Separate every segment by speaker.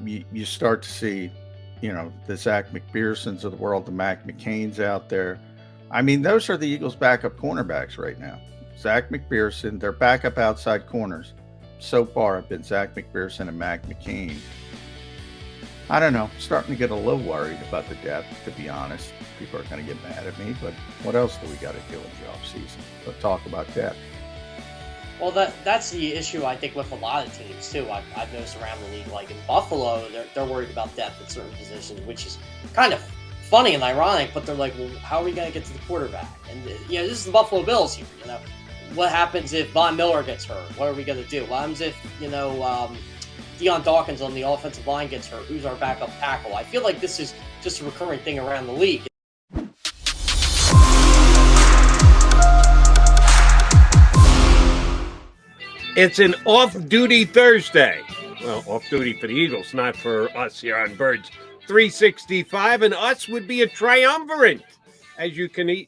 Speaker 1: you start to see, the Zach McPhersons of the world, the Mac McCains out there. I mean, those are the Eagles' backup cornerbacks right now. Zach McPherson, their backup outside corners so far have been Zach McPherson and Mac McCain. I don't know. Starting to get a little worried about the depth, to be honest. People are going to get mad at me, but what else do we got to do in the offseason? Let's talk about depth.
Speaker 2: Well, that's the issue, I think, with a lot of teams, too. I've noticed around the league, like in Buffalo, they're worried about depth at certain positions, which is kind of funny and ironic, but they're like, well, how are we going to get to the quarterback? And, this is the Buffalo Bills here, What happens if Von Miller gets hurt? What are we going to do? What happens if, Deion Dawkins on the offensive line gets hurt? Who's our backup tackle? I feel like this is just a recurring thing around the league.
Speaker 3: It's an off-duty Thursday. Well, off-duty for the Eagles, not for us here on Birds 365. And us would be a triumvirate. As you can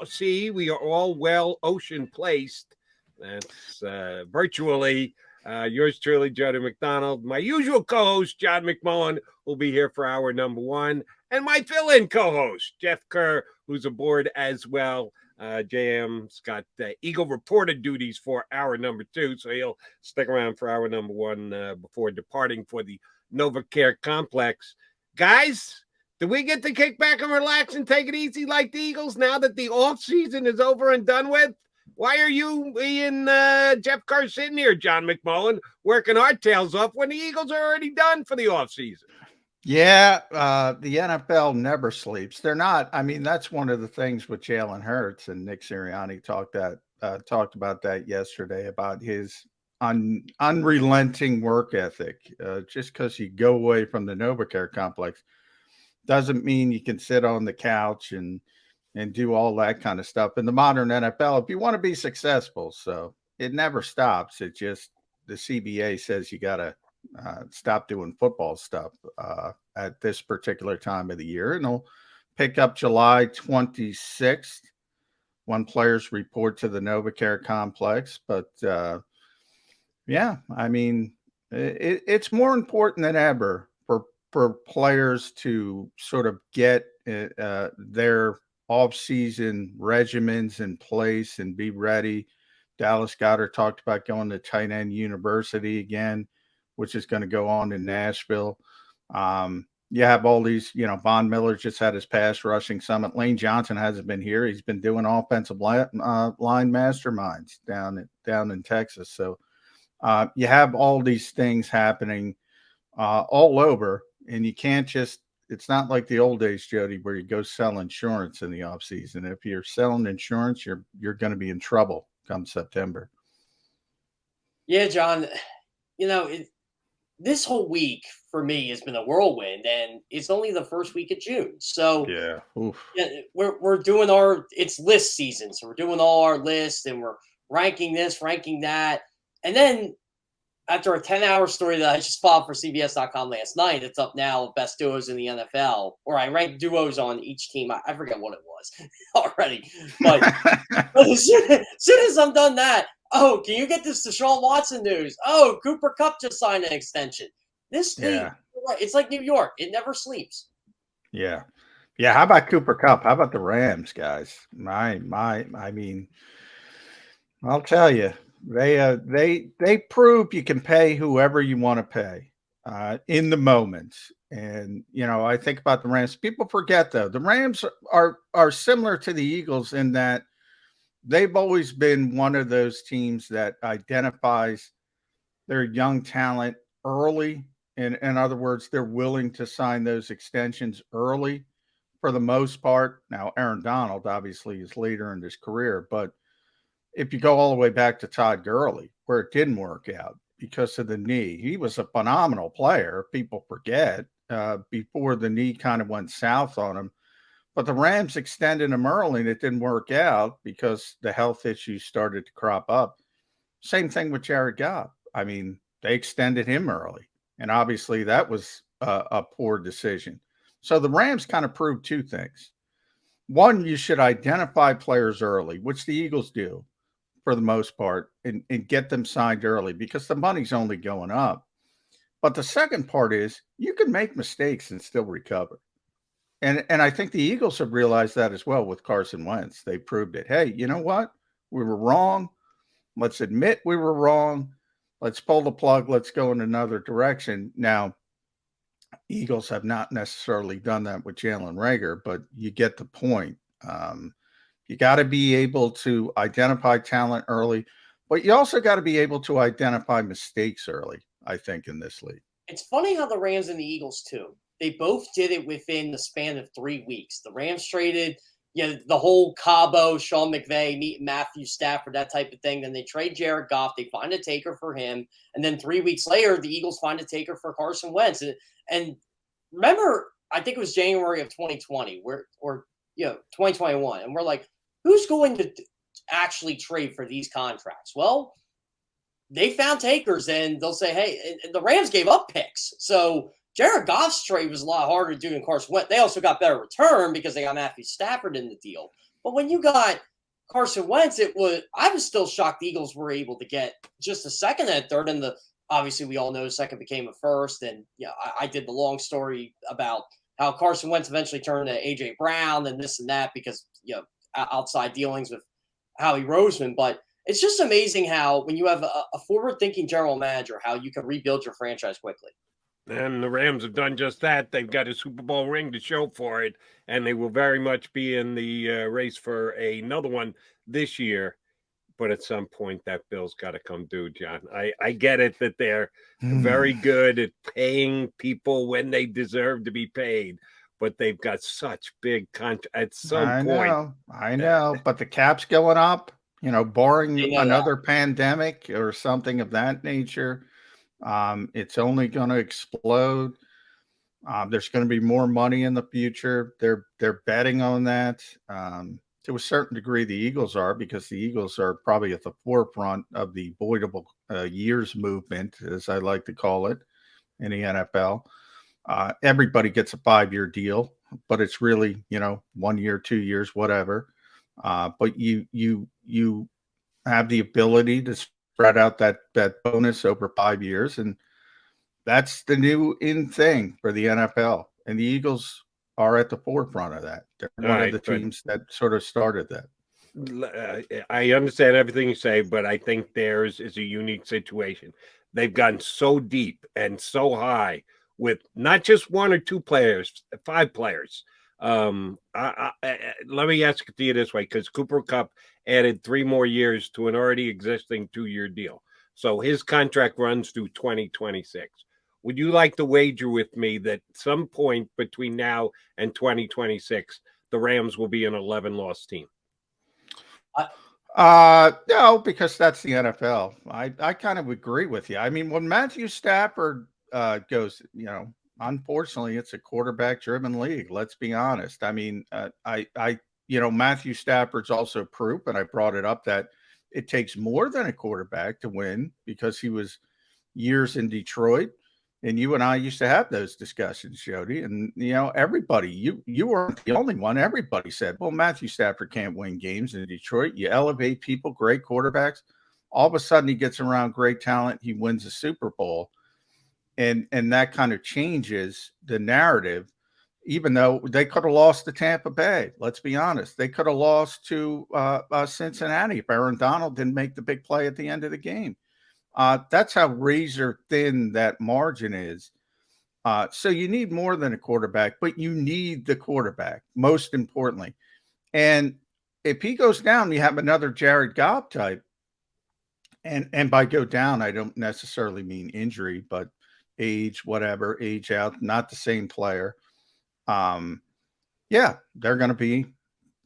Speaker 3: see, we are all well ocean placed. That's virtually yours truly, Jody McDonald. My usual co-host, John McMullen, will be here for hour number one. And my fill-in co-host, Jeff Kerr, who's aboard as well. JM's got Eagle reporter duties for hour number two, so he'll stick around for hour number one before departing for the NovaCare complex. Guys, do we get to kick back and relax and take it easy like the Eagles now that the offseason is over and done with? Why are you and Jeff Kerr sitting here, John McMullen, working our tails off when the Eagles are already done for the offseason?
Speaker 1: Yeah, the NFL never sleeps. They're not. I mean, that's one of the things with Jalen Hurts, and Nick Sirianni talked about that yesterday, about his unrelenting work ethic. Just because you go away from the NovaCare complex doesn't mean you can sit on the couch and do all that kind of stuff in the modern NFL if you want to be successful. So it never stops. It just, the CBA says you got to stop doing football stuff at this particular time of the year, and they'll pick up July 26th when players report to the NovaCare complex. But yeah, I mean, it's more important than ever for players to sort of get their off-season regimens in place and be ready. Dallas Goedert talked about going to tight end university again, which is going to go on in Nashville. You have all these, Von Miller just had his pass rushing summit. Lane Johnson hasn't been here. He's been doing offensive line masterminds down in Texas. So you have all these things happening all over, and you can't just, it's not like the old days, Jody, where you go sell insurance in the offseason. If you're selling insurance, you're going to be in trouble come September.
Speaker 2: Yeah, John, this whole week for me has been a whirlwind, and it's only the first week of June. So
Speaker 1: yeah,
Speaker 2: we're doing it's list season. So we're doing all our lists, and we're ranking this, ranking that. And then after a 10-hour story that I just filed for CBS.com last night, it's up now, best duos in the NFL, or I ranked duos on each team. I forget what it was already. But as soon as I'm done that, oh, can you get this Deshaun Watson news? Oh, Cooper Kupp just signed an extension. This league, it's like New York. It never sleeps.
Speaker 1: Yeah. Yeah. How about Cooper Kupp? How about the Rams, guys? I mean, I'll tell you, they prove you can pay whoever you want to pay in the moment. And, I think about the Rams. People forget, though, the Rams are similar to the Eagles in that they've always been one of those teams that identifies their young talent early. In other words, they're willing to sign those extensions early for the most part. Now, Aaron Donald obviously is later in his career, but if you go all the way back to Todd Gurley, where it didn't work out because of the knee, he was a phenomenal player. People forget before the knee kind of went south on him. But the Rams extended him early, and it didn't work out because the health issues started to crop up. Same thing with Jared Goff. I mean, they extended him early, and obviously that was a poor decision. So the Rams kind of proved two things. One, you should identify players early, which the Eagles do for the most part, and get them signed early because the money's only going up. But the second part is you can make mistakes and still recover. And I think the Eagles have realized that as well with Carson Wentz. They proved it. Hey, you know what? We were wrong. Let's admit we were wrong. Let's pull the plug. Let's go in another direction. Now, Eagles have not necessarily done that with Jalen Reagor, but you get the point. You got to be able to identify talent early, but you also got to be able to identify mistakes early, I think, in this league.
Speaker 2: It's funny how the Rams and the Eagles, too, they both did it within the span of 3 weeks. The Rams traded, the whole Cabo, Sean McVay, meeting Matthew Stafford, that type of thing. Then they trade Jared Goff. They find a taker for him. And then 3 weeks later, the Eagles find a taker for Carson Wentz. And remember, I think it was January of 2020 or 2021. And we're like, who's going to actually trade for these contracts? Well, they found takers, and they'll say, hey, and the Rams gave up picks. So Jared Goff's trade was a lot harder to do than Carson Wentz. They also got better return because they got Matthew Stafford in the deal. But when you got Carson Wentz, I was still shocked the Eagles were able to get just a second and a third. And obviously we all know the second became a first. And I did the long story about how Carson Wentz eventually turned to AJ Brown and this and that because outside dealings with Howie Roseman. But it's just amazing how when you have a forward-thinking general manager, how you can rebuild your franchise quickly.
Speaker 3: And the Rams have done just that. They've got a Super Bowl ring to show for it, and they will very much be in the race for another one this year. But at some point, that bill's got to come due, John. I get it that they're very good at paying people when they deserve to be paid, but they've got such big contracts at some point.
Speaker 1: I know, but the cap's going up, barring another pandemic or something of that nature. It's only going to explode. There's going to be more money in the future. They're betting on that. To a certain degree, the Eagles are, because the Eagles are probably at the forefront of the voidable years movement, as I like to call it, in the NFL. Everybody gets a 5-year deal, but it's really, 1 year, 2 years, whatever. But you have the ability to spread out that bonus over 5 years, and that's the new in thing for the NFL. And the Eagles are at the forefront of that. They're one of the teams that sort of started that.
Speaker 3: I understand everything you say, but I think theirs is a unique situation. They've gone so deep and so high with not just 1 or 2 players, 5 players. Let me ask it to you this way, because Cooper Kupp added 3 more years to an already existing 2-year deal. So his contract runs through 2026. Would you like to wager with me that some point between now and 2026, the Rams will be an 11-loss team?
Speaker 1: No, because that's the NFL. I kind of agree with you. I mean, when Matthew Stafford goes, unfortunately, it's a quarterback-driven league. Let's be honest. I mean, Matthew Stafford's also proof, and I brought it up, that it takes more than a quarterback to win, because he was years in Detroit. And you and I used to have those discussions, Jody. And, everybody, you weren't the only one. Everybody said, well, Matthew Stafford can't win games in Detroit. You elevate people, great quarterbacks. All of a sudden, he gets around great talent. He wins a Super Bowl. And that kind of changes the narrative, even though they could have lost to Tampa Bay. Let's be honest. They could have lost to Cincinnati if Aaron Donald didn't make the big play at the end of the game. That's how razor thin that margin is. So you need more than a quarterback, but you need the quarterback, most importantly. And if he goes down, you have another Jared Goff type. And by go down, I don't necessarily mean injury, but age, whatever, age out, not the same player. They're going to be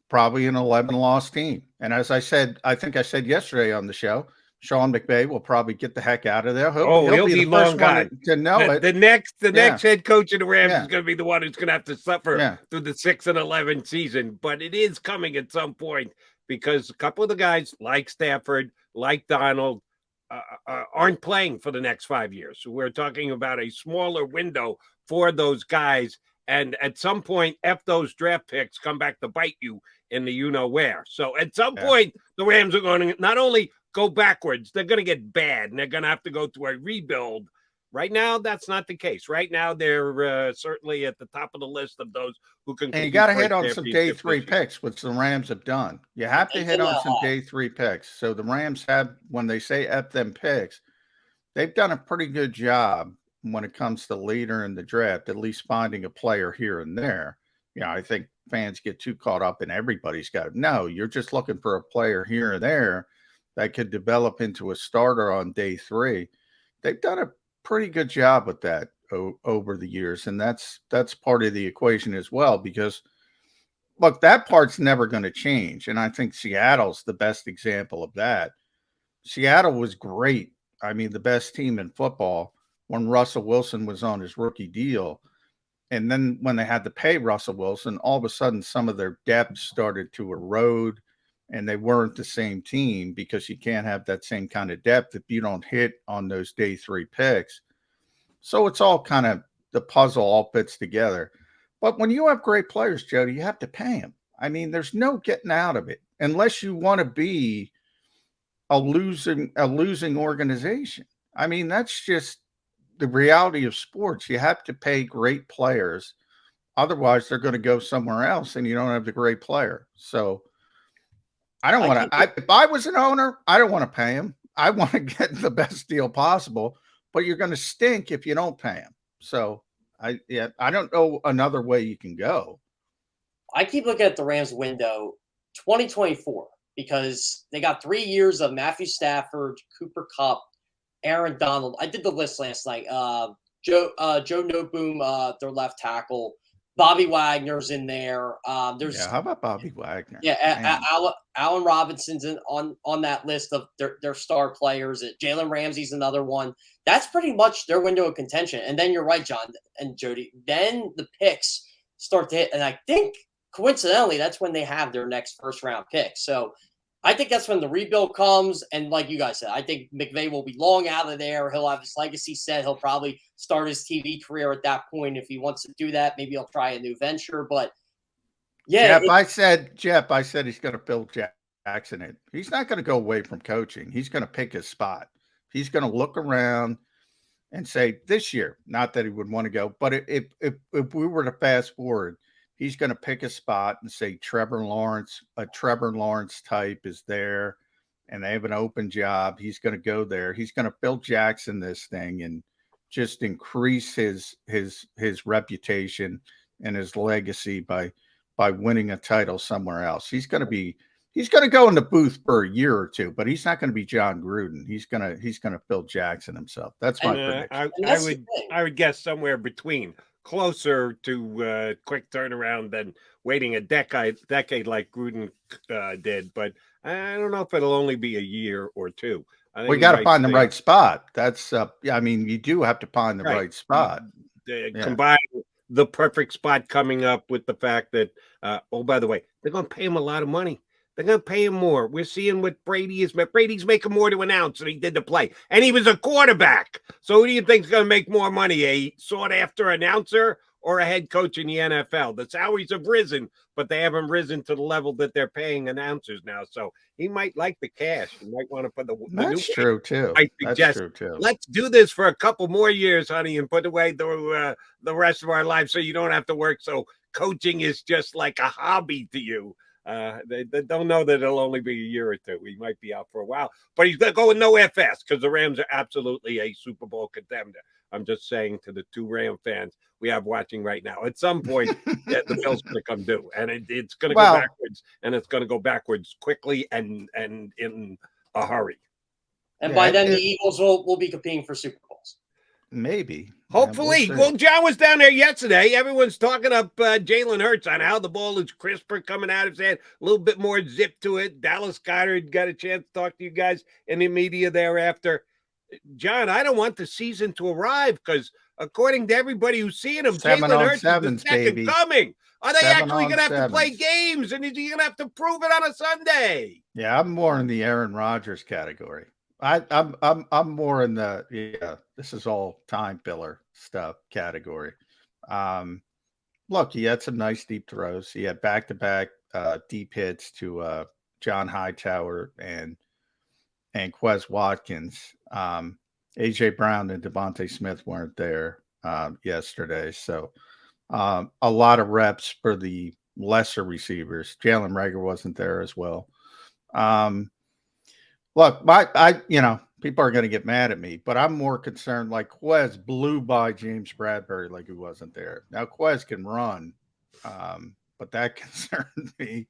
Speaker 1: probably an 11-loss team. And as I said, I think I said yesterday on the show, Sean McVay will probably get the heck out of there. He'll be the first one to know it.
Speaker 3: The next head coach of the Rams is going to be the one who's going to have to suffer through the 6-11 season. But it is coming at some point, because a couple of the guys like Stafford, like Donald, aren't playing for the next 5 years. So we're talking about a smaller window for those guys. And at some point, if those draft picks come back to bite you in the you-know-where. So at some point, the Rams are going to not only go backwards, they're going to get bad, and they're going to have to go through a rebuild Right now, that's not the case. Right now, they're certainly at the top of the list of those who can
Speaker 1: And you
Speaker 3: compete
Speaker 1: got to
Speaker 3: for a
Speaker 1: hit on some day
Speaker 3: championship
Speaker 1: three
Speaker 3: this year.
Speaker 1: picks, which the Rams have done. You have to
Speaker 2: They
Speaker 1: hit
Speaker 2: did
Speaker 1: on
Speaker 2: not
Speaker 1: some
Speaker 2: have.
Speaker 1: day three picks. So the Rams have, when they say F them picks, they've done a pretty good job when it comes to later in the draft, at least finding a player here and there. I think fans get too caught up in everybody's got. No, you're just looking for a player here and there that could develop into a starter on day three. They've done a pretty good job with that over the years, and that's part of the equation as well. Because look, that part's never going to change, and I think Seattle's the best example of that. Seattle was great. I mean, the best team in football when Russell Wilson was on his rookie deal. And then when they had to pay Russell Wilson, all of a sudden some of their depth started to erode and they weren't the same team because you can't have that same kind of depth if you don't hit on those day three picks. So it's all kind of the puzzle all fits together. But when you have great players, Jody, you have to pay them. I mean, there's no getting out of it unless you want to be a losing organization. I mean, that's just the reality of sports. You have to pay great players. Otherwise, they're going to go somewhere else and you don't have the great player. So I don't want to. If I was an owner, I don't want to pay him. I want to get the best deal possible, but you're going to stink if you don't pay him. So I don't know another way you can go.
Speaker 2: I keep looking at the Rams window 2024 because they got 3 years of Matthew Stafford, Cooper Kupp, Aaron Donald. I did the list last night. Joe Noteboom, their left tackle. Bobby Wagner's in there.
Speaker 1: How about Bobby Wagner?
Speaker 2: Yeah, Allen Robinson's on that list of their star players. Jalen Ramsey's another one. That's pretty much their window of contention. And then you're right, John and Jody. Then the picks start to hit, and I think coincidentally that's when they have their next first round pick. So I think that's when the rebuild comes. And like you guys said, I think McVay will be long out of there. He'll have his legacy set. He'll probably start his TV career at that point. If he wants to do that, maybe he'll try a new venture. But yeah,
Speaker 1: Jeff, I said he's going to fill Jackson in. He's not going to go away from coaching. He's going to pick his spot. He's going to look around and say this year, not that he would want to go, but if we were to fast forward, he's going to pick a spot and say a Trevor Lawrence type is there and they have an open job. He's going to go there. He's going to Phil Jackson this thing and just increase his reputation and his legacy by winning a title somewhere else. He's going to go in the booth for a year or two, but he's not going to be John Gruden. He's going to Phil Jackson himself. That's my prediction.
Speaker 3: I would guess somewhere between, closer to quick turnaround than waiting a decade like Gruden did. But I don't know if it'll only be a year or two.
Speaker 1: We got to find the right spot. That's I mean, you do have to find the right spot.
Speaker 3: Combine the perfect spot coming up with the fact that, oh, by the way, they're going to pay him a lot of money. They're going to pay him more. We're seeing what Brady is. Brady's making more to announce than he did to play. And he was a quarterback. So who do you think is going to make more money? A sought-after announcer or a head coach in the NFL? The salaries have risen, but they haven't risen to the level that they're paying announcers now. So he might like the cash. He might want to put the
Speaker 1: That's true, too.
Speaker 3: That's true, too. Let's do this for a couple more years, honey, and put away the rest of our lives so you don't have to work. So coaching is just like a hobby to you. They don't know that it'll only be a year or two. He might be out for a while, but he's going to go with no FS because the Rams are absolutely a Super Bowl contender. I'm just saying to the two Ram fans we have watching right now, at some point, the Bills going to come due, and it's going to go backwards, and it's going to go backwards quickly and in a hurry.
Speaker 2: And by then, the Eagles will be competing for Super Bowls.
Speaker 1: Maybe.
Speaker 3: Hopefully. Well, John was down there yesterday. Everyone's talking up Jalen Hurts on how the ball is crisper coming out of his hand, a little bit more zip to it. Dallas Goedert got a chance to talk to you guys in the media thereafter. John, I don't want the season to arrive because according to everybody who's seeing him, Jalen Hurts is the second coming. Are they actually going to have to play games? And is he going to have to prove it on a Sunday?
Speaker 1: Yeah, I'm more in the Aaron Rodgers category. I'm more in the this is all time filler stuff category. Look, he had some nice deep throws. He had back-to-back deep hits to John Hightower and Quez Watkins. A.J. Brown and Devontae Smith weren't there yesterday. So a lot of reps for the lesser receivers. Jalen Reagor wasn't there as well. Look, people are going to get mad at me, but I'm more concerned. Like Quez blew by James Bradbury like he wasn't there. Now Quez can run, but that concerned me.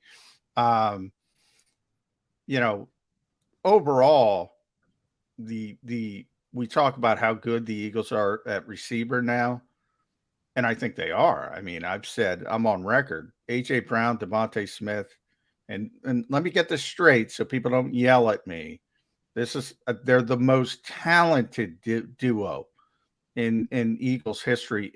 Speaker 1: Overall, we talk about how good the Eagles are at receiver now, and I think they are. I mean, I've said I'm on record. A.J. Brown, Devontae Smith, and let me get this straight so people don't yell at me. They're the most talented duo in Eagles history,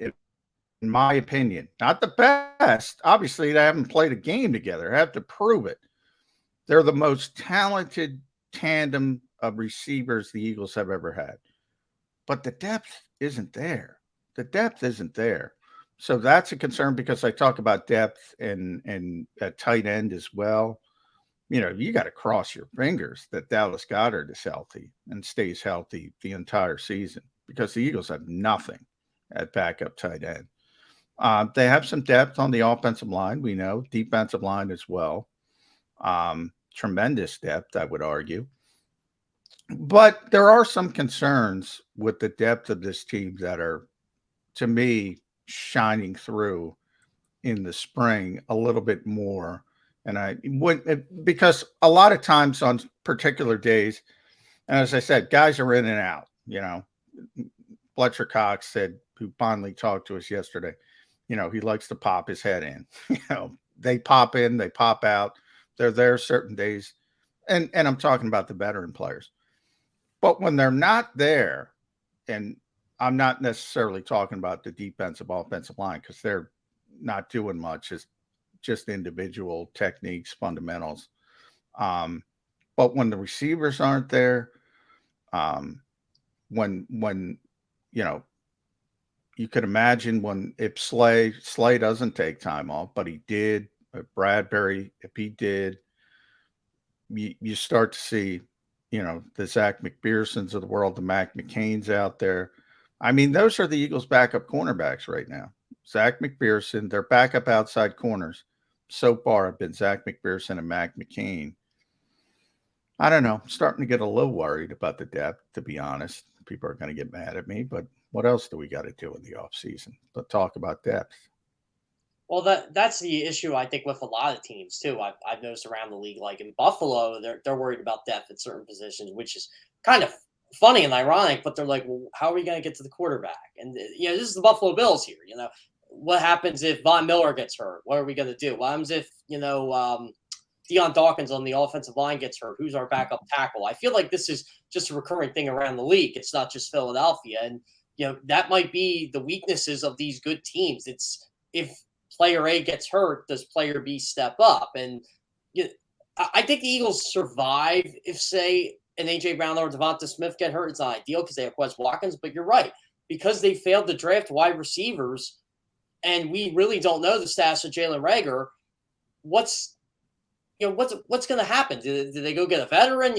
Speaker 1: in my opinion. Not the best. Obviously, they haven't played a game together. I have to prove it. They're the most talented tandem of receivers the Eagles have ever had. But the depth isn't there. The depth isn't there. So that's a concern because I talk about depth and at tight end as well. You got to cross your fingers that Dallas Goedert is healthy and stays healthy the entire season because the Eagles have nothing at backup tight end. They have some depth on the offensive line. We know defensive line as well. Tremendous depth, I would argue. But there are some concerns with the depth of this team that are, to me, shining through in the spring a little bit more. And I wouldn't, because a lot of times on particular days, and as I said, guys are in and out. Fletcher Cox said, who finally talked to us yesterday, he likes to pop his head in. They pop in, they pop out. They're there certain days. And I'm talking about the veteran players. But when they're not there, and I'm not necessarily talking about the defensive, offensive line because they're not doing much. It's just individual techniques, fundamentals. But when the receivers aren't there, when you could imagine if Slay doesn't take time off, but he did. Bradbury, if he did, you start to see, the Zach McPhersons of the world, the Mac McCains out there. I mean, those are the Eagles' backup cornerbacks right now. Zach McPherson, their backup outside corners so far have been Zach McPherson and Mac McCain. I don't know. I'm starting to get a little worried about the depth, to be honest. People are going to get mad at me, but what else do we got to do in the offseason but talk about depth?
Speaker 2: Well, that's the issue, I think, with a lot of teams, too. I've noticed around the league, like in Buffalo, they're worried about depth at certain positions, which is kind of funny and ironic, but they're like, well, how are we going to get to the quarterback? And, this is the Buffalo Bills here. What happens if Von Miller gets hurt? What are we going to do? What happens if, Deion Dawkins on the offensive line gets hurt? Who's our backup tackle? I feel like this is just a recurring thing around the league. It's not just Philadelphia. And, that might be the weaknesses of these good teams. It's if player A gets hurt, does player B step up? And I think the Eagles survive if, say, an A.J. Brown or Devonta Smith get hurt. It's not ideal because they have Quez Watkins, but you're right. Because they failed to draft wide receivers, and we really don't know the status of Jalen Reagor, what's going to happen? Do they go get a veteran?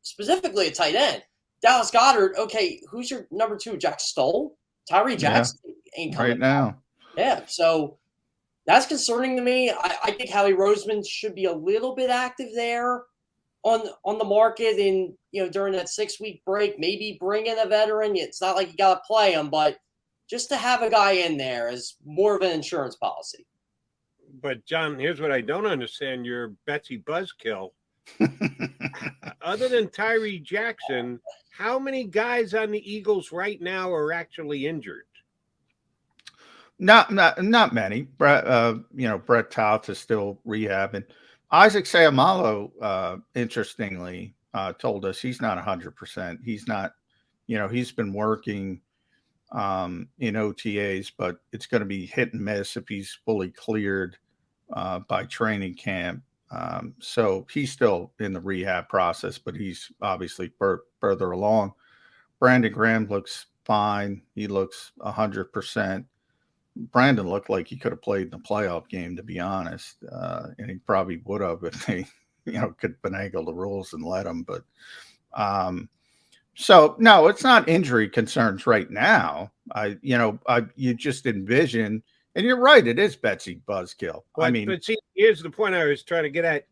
Speaker 2: Specifically a tight end. Dallas Goedert, okay, who's your number two? Jack Stoll? Tyree Jackson ain't coming
Speaker 1: right now.
Speaker 2: Yeah, so that's concerning to me. I think Howie Roseman should be a little bit active there on the market and, during that 6-week break, maybe bring in a veteran. It's not like you got to play him, but just to have a guy in there is more of an insurance policy.
Speaker 3: But, John, here's what I don't understand. Your Betsy Buzzkill. Other than Tyree Jackson, how many guys on the Eagles right now are actually injured?
Speaker 1: Not many. Brett Tout is still rehabbing. Isaac Seumalo, interestingly, told us he's not 100%. He's not, he's been working in OTAs, but it's going to be hit and miss if he's fully cleared by training camp. So he's still in the rehab process, but he's obviously further along. Brandon Graham looks fine. He looks 100%. Brandon looked like he could have played in the playoff game, to be honest. And he probably would have if they, could finagle the rules and let him. But So no, it's not injury concerns right now. You just envision, and you're right, it is Betsy Buzzkill.
Speaker 3: But see, here's the point I was trying to get at.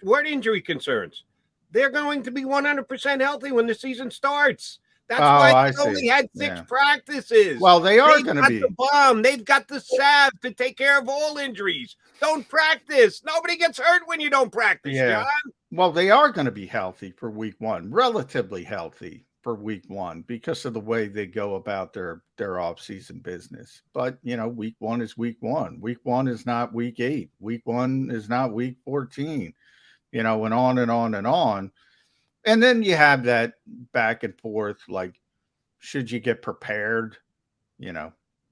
Speaker 3: What injury concerns? They're going to be 100% healthy when the season starts. That's why
Speaker 1: I
Speaker 3: they only
Speaker 1: see.
Speaker 3: had 6 practices.
Speaker 1: Well, they are
Speaker 3: They've
Speaker 1: going to
Speaker 3: got
Speaker 1: be.
Speaker 3: the bomb. They've got the salve to take care of all injuries. Don't practice. Nobody gets hurt when you don't practice,
Speaker 1: Yeah.
Speaker 3: John.
Speaker 1: Well, they are going to be healthy for week 1, relatively healthy for week 1 because of the way they go about their off-season business. But, week 1 is week 1. Week 1 is not week 8. Week 1 is not week 14, and on and on and on. And then you have that back and forth, like, should you get prepared?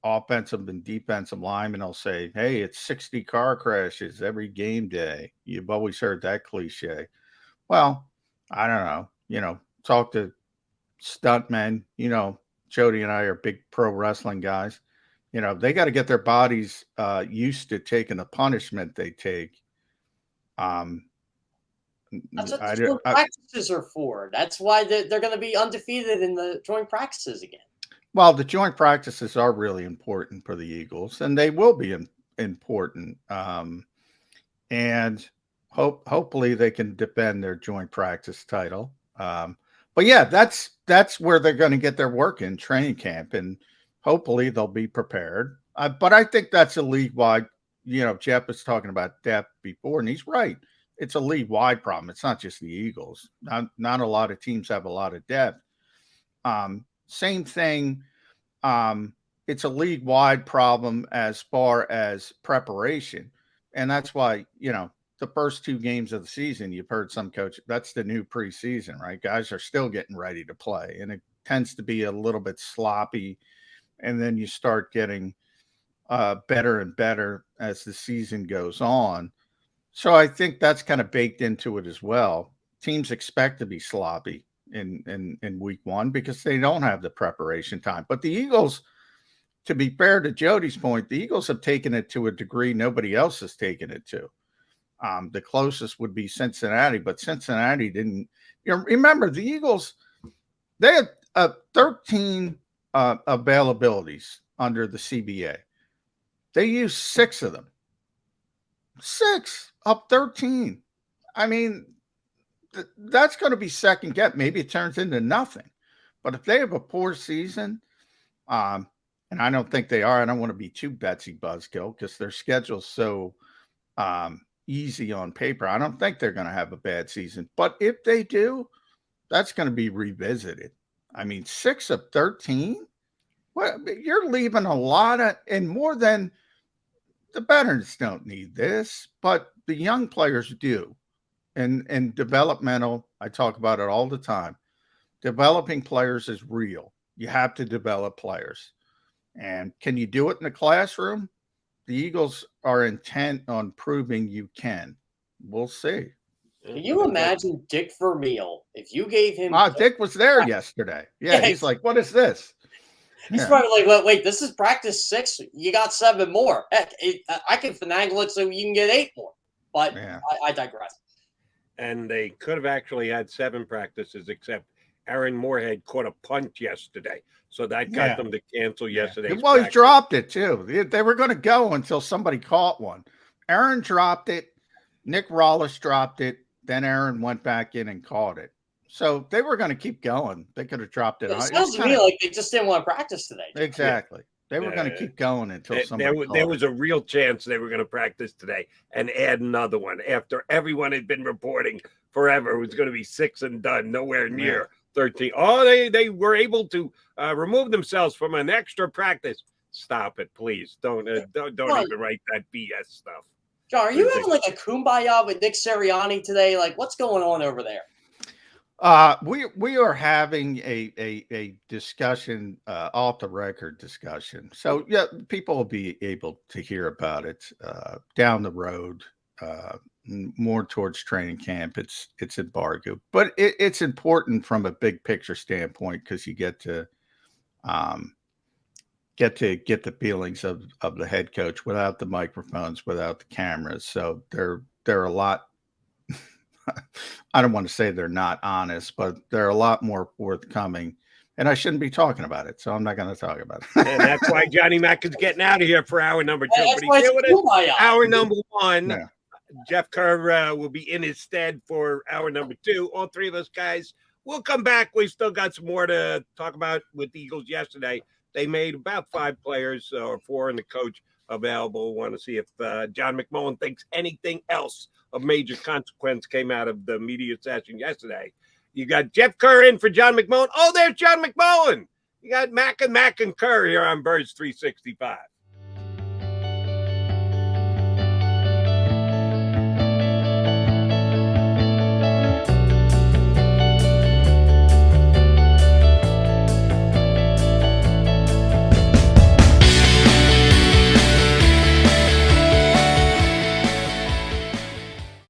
Speaker 1: Offensive and defensive linemen will say, hey, it's 60 car crashes every game day. You've always heard that cliche. Well, I don't know. Talk to stuntmen. Jody and I are big pro wrestling guys. They got to get their bodies used to taking the punishment they take.
Speaker 2: That's what the joint practices are for. That's why they're going to be undefeated in the joint practices again.
Speaker 1: Well, the joint practices are really important for the Eagles, and they will be important. And hopefully they can defend their joint practice title. But yeah, that's where they're going to get their work in training camp, and hopefully they'll be prepared. But I think that's a league-wide. Jeff was talking about depth before, and he's right. It's a league-wide problem. It's not just the Eagles. Not a lot of teams have a lot of depth. Same thing. It's a league-wide problem as far as preparation. And that's why, the first 2 games of the season, you've heard some coach, that's the new preseason, right? Guys are still getting ready to play. And it tends to be a little bit sloppy. And then you start getting better and better as the season goes on. So I think that's kind of baked into it as well. Teams expect to be sloppy in week 1 because they don't have the preparation time. But the Eagles, to be fair to Jody's point, the Eagles have taken it to a degree nobody else has taken it to. The closest would be Cincinnati, but Cincinnati didn't. Remember, the Eagles, they had 13 availabilities under the CBA. They used 6 of them. 6 of 13. I mean, that's going to be second guess. Maybe it turns into nothing. But if they have a poor season, and I don't think they are, I don't want to be too Betsy Buzzkill because their schedule's so easy on paper. I don't think they're going to have a bad season. But if they do, that's going to be revisited. I mean, 6 of 13? Well, you're leaving a lot of, and more than the veterans don't need this, but the young players do. And developmental, I talk about it all the time. Developing players is real. You have to develop players. And can you do it in the classroom? The Eagles are intent on proving you can. We'll see.
Speaker 2: Can you imagine Dick Vermeil if you gave him?
Speaker 1: Dick was there yesterday. Yeah, he's like, what is this?
Speaker 2: He's probably like, wait, this is practice 6. You got 7 more. Heck, I can finagle it so you can get 8 more. But yeah. I digress.
Speaker 3: And they could have actually had 7 practices, except Aaron Moorhead caught a punt yesterday. So that got them to cancel yesterday's
Speaker 1: Well,
Speaker 3: practice.
Speaker 1: He dropped it, too. They were going to go until somebody caught one. Aaron dropped it. Nick Rollis dropped it. Then Aaron went back in and caught it. So they were going to keep going. They could have dropped it.
Speaker 2: It sounds to me like they just didn't want to practice today.
Speaker 1: Exactly. They were going to keep going until somebody
Speaker 3: there was a real chance they were going to practice today and add another one after everyone had been reporting forever. It was going to be 6 and done, nowhere near 13. Oh, they were able to remove themselves from an extra practice. Stop it, please. Don't even write that BS stuff.
Speaker 2: John, are you having like a kumbaya with Nick Sirianni today? Like, what's going on over there?
Speaker 1: We are having a discussion, off the record discussion. So yeah, people will be able to hear about it down the road, more towards training camp. It's embargoed, but it's important from a big picture standpoint because you get to get the feelings of the head coach without the microphones, without the cameras. So they're a lot I don't want to say they're not honest, but they're a lot more forthcoming. And I shouldn't be talking about it, so I'm not going to talk about it.
Speaker 3: And that's why Johnny Mack is getting out of here for hour number 2.
Speaker 2: That's
Speaker 3: But he's
Speaker 2: why it's
Speaker 3: here
Speaker 2: a
Speaker 3: with
Speaker 2: cool
Speaker 3: us.
Speaker 2: buyout.
Speaker 3: Hour number 1.
Speaker 1: Yeah.
Speaker 3: Jeff Kerr will be in his stead for hour number 2. All three of us guys will come back. We still got some more to talk about with the Eagles yesterday. They made about 5 players or 4 and the coach available. Want to see if John McMullen thinks anything else of major consequence came out of the media session yesterday. You got Jeff Kerr in for John McMullen. Oh, there's John McMullen. You got Mack and Kerr here on Birds 365.